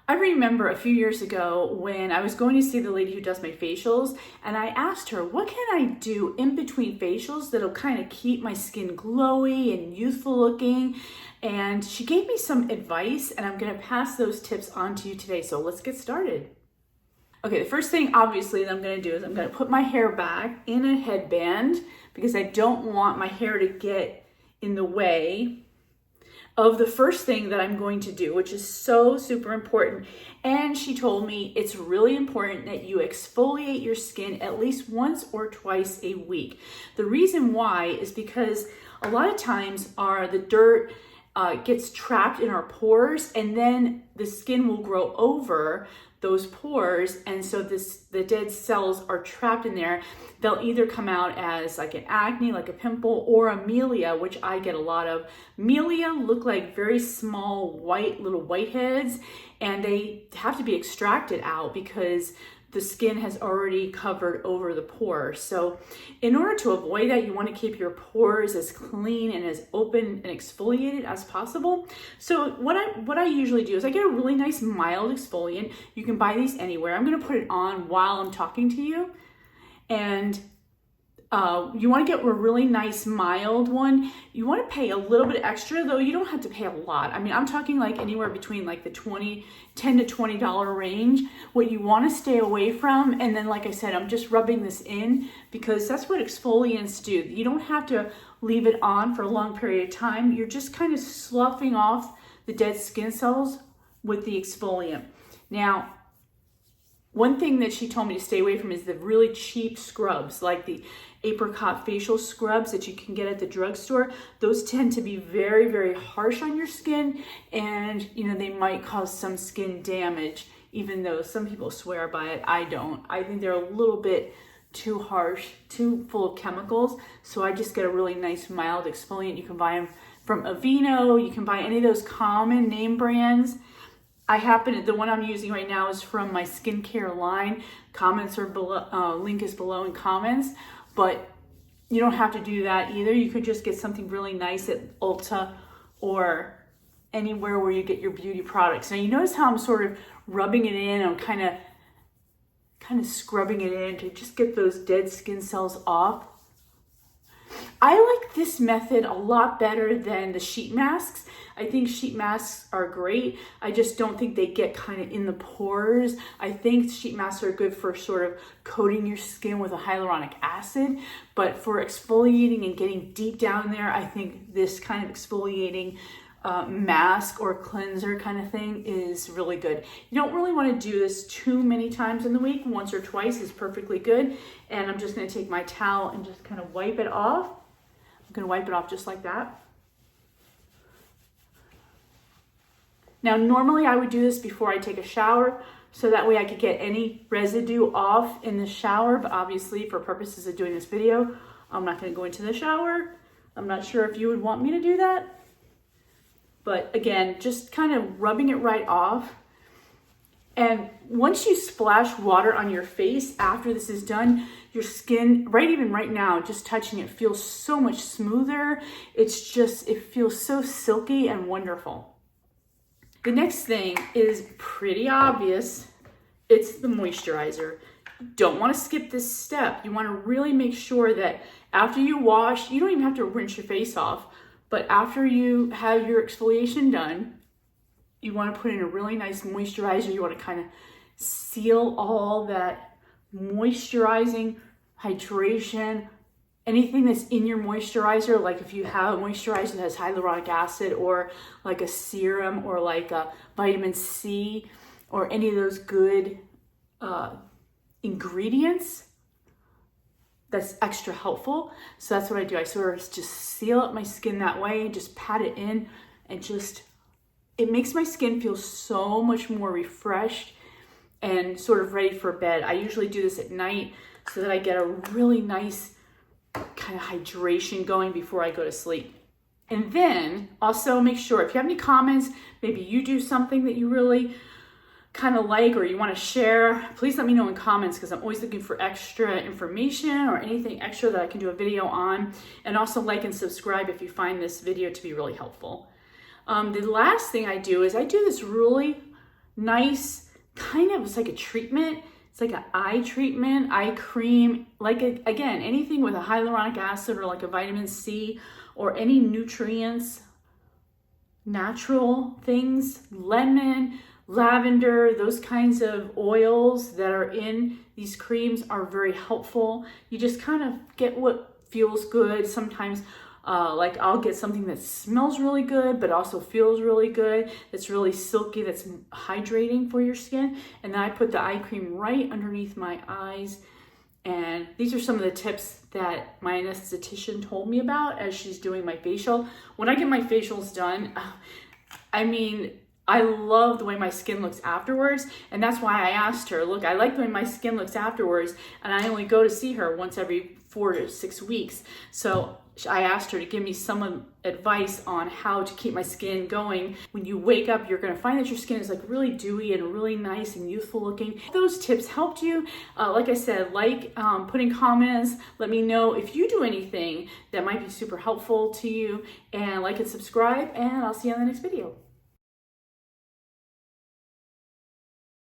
I remember a few years ago when I was going to see the lady who does my facials, and I asked her, what can I do in between facials that'll kind of keep my skin glowy and youthful looking? And she gave me some advice, and I'm gonna pass those tips on to you today. So let's get started. Okay, the first thing obviously that I'm gonna do is I'm gonna put my hair back in a headband because I don't want my hair to get in the way of the first thing that I'm going to do, which is so super important. And she told me it's really important that you exfoliate your skin at least once or twice a week. The reason why is because a lot of times the dirt gets trapped in our pores, and then the skin will grow over those pores, and so the dead cells are trapped in there. They'll either come out as like an acne, like a pimple, or a milia, which I get a lot of. Milia look like very small little whiteheads, and they have to be extracted out because the skin has already covered over the pores. So in order to avoid that, you want to keep your pores as clean and as open and exfoliated as possible. So what I usually do is I get a really nice mild exfoliant. You can buy these anywhere. I'm going to put it on while I'm talking to you. And you want to get a really nice mild one. You want to pay a little bit extra, though you don't have to pay a lot. I mean, I'm talking like anywhere between like the $10 to $20 range. What you want to stay away from, and then like I said, I'm just rubbing this in because that's what exfoliants do. You don't have to leave it on for a long period of time. You're just kind of sloughing off the dead skin cells with the exfoliant. Now, one thing that she told me to stay away from is the really cheap scrubs, like the apricot facial scrubs that you can get at the drugstore. Those tend to be very, very harsh on your skin, and they might cause some skin damage, even though some people swear by it. I don't. I think they're a little bit too harsh, too full of chemicals. So I just get a really nice mild exfoliant. You can buy them from Aveeno. You can buy any of those common name brands. The one I'm using right now is from my skincare line. Comments are below, link is below in comments, but you don't have to do that either. You could just get something really nice at Ulta or anywhere where you get your beauty products. Now you notice how I'm sort of rubbing it in. I'm kind of scrubbing it in to just get those dead skin cells off. I like this method a lot better than the sheet masks. I think sheet masks are great. I just don't think they get kind of in the pores. I think sheet masks are good for sort of coating your skin with a hyaluronic acid, but for exfoliating and getting deep down there, I think this kind of exfoliating mask or cleanser kind of thing is really good. You don't really want to do this too many times in the week. Once or twice is perfectly good. And I'm just going to take my towel and just kind of wipe it off. I'm going to wipe it off just like that. Now, normally I would do this before I take a shower, so that way I could get any residue off in the shower, but obviously for purposes of doing this video, I'm not going to go into the shower. I'm not sure if you would want me to do that. But again, just kind of rubbing it right off. And once you splash water on your face after this is done, your skin, even right now, just touching it feels so much smoother. It feels so silky and wonderful. The next thing is pretty obvious. It's the moisturizer. You don't want to skip this step. You want to really make sure that after you wash, you don't even have to rinse your face off, but after you have your exfoliation done, you want to put in a really nice moisturizer. You want to kind of seal all that moisturizing, hydration, anything that's in your moisturizer, like if you have a moisturizer that has hyaluronic acid or like a serum or like a vitamin C or any of those good ingredients, that's extra helpful. So that's what I do. I sort of just seal up my skin that way, just pat it in, and it makes my skin feel so much more refreshed and sort of ready for bed. I usually do this at night so that I get a really nice kind of hydration going before I go to sleep. And then also make sure, if you have any comments, maybe you do something that you really kind of like or you want to share, please let me know in comments, because I'm always looking for extra information or anything extra that I can do a video on. And also like and subscribe if you find this video to be really helpful. The last thing I do is I do this really nice, kind of, it's like a treatment. It's like an eye treatment, eye cream, like again, anything with a hyaluronic acid or like a vitamin C or any nutrients, natural things, lemon, lavender, those kinds of oils that are in these creams are very helpful. You just kind of get what feels good. Sometimes like I'll get something that smells really good, but also feels really good. That's really silky, that's hydrating for your skin. And then I put the eye cream right underneath my eyes. And these are some of the tips that my anesthetician told me about as she's doing my facial. When I get my facials done, I mean, I love the way my skin looks afterwards. And that's why I asked her, look, I like the way my skin looks afterwards. And I only go to see her once every 4 to 6 weeks. So I asked her to give me some advice on how to keep my skin going. When you wake up, you're gonna find that your skin is like really dewy and really nice and youthful looking. If those tips helped you, like I said, put in comments, let me know if you do anything that might be super helpful to you, and like and subscribe, and I'll see you on the next video.